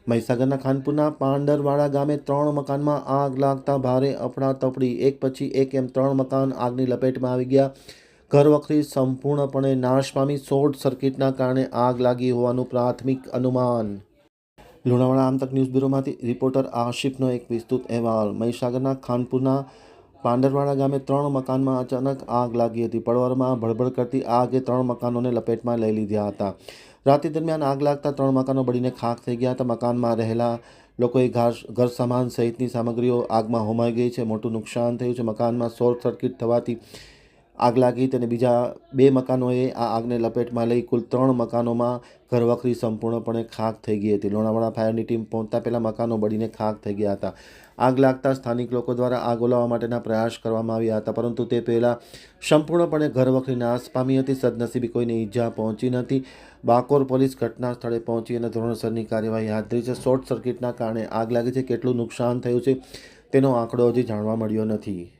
મહીસાગરના ખાનપુરના પાંડરવાડા ગામે 3 મકાનમાં આગ લાગતા ભારે અફડાતફડી। એક પછી એક એમ 3 મકાન આગની લપેટમાં આવી ગયા। ઘરવખરી સંપૂર્ણપણે નાશ પામી। શોર્ટ સર્કિટના કારણે આગ લાગી હોવાનું પ્રાથમિક અનુમાન। લુણાવાડા આમતક ન્યૂઝ બ્યુરોમાંથી રિપોર્ટર આશિફનો એક વિસ્તૃત અહેવાલ। મહીસાગરના ખાનપુરના પાંડરવાડા ગામે 3 મકાનમાં અચાનક આગ લાગી હતી। પળવારમાં ભડભડ કરતી આગે 3 મકાનોને લપેટમાં લઈ લીધા હતા। રાત્રિ દરમિયાન આગ લાગતા 3 મકાનો બળીને ખાખ થઈ ગયા હતા। મકાનમાં રહેલા લોકોએ ઘર સામાન સહિતની સામગ્રીઓ આગમાં હોમાઈ ગઈ છે। મોટું નુકસાન થયું છે। મકાનમાં શોર્ટ સર્કિટ થવાથી આગ લાગી હતી અને બીજા 2 મકાનોએ આ આગને લપેટમાં લઈ કુલ 3 મકાનોમાં ઘરવખરી સંપૂર્ણપણે ખાખ થઈ ગઈ હતી। લુણાવાડા ફાયરની ટીમ પહોંચતા પહેલા મકાનો બળીને ખાખ થઈ ગયા હતા। આગ લાગતા સ્થાનિક લોકો દ્વારા આગ ઓલવવા માટેના પ્રયાસ કરવામાં આવ્યા હતા, પરંતુ તે પહેલાં સંપૂર્ણપણે ઘરવખરી નાશ પામી હતી। સદનસીબે કોઈને ઈજા પહોંચી નથી। બાકોર પોલીસ ઘટના સ્થળે પહોંચી અને ધોરણસરની કાર્યવાહી હાથ ધરી છે। શોર્ટ સર્કિટના કારણે આગ લાગી છે। કેટલું નુકસાન થયું છે તેનો આંકડો હજી જાણવા મળ્યો નથી।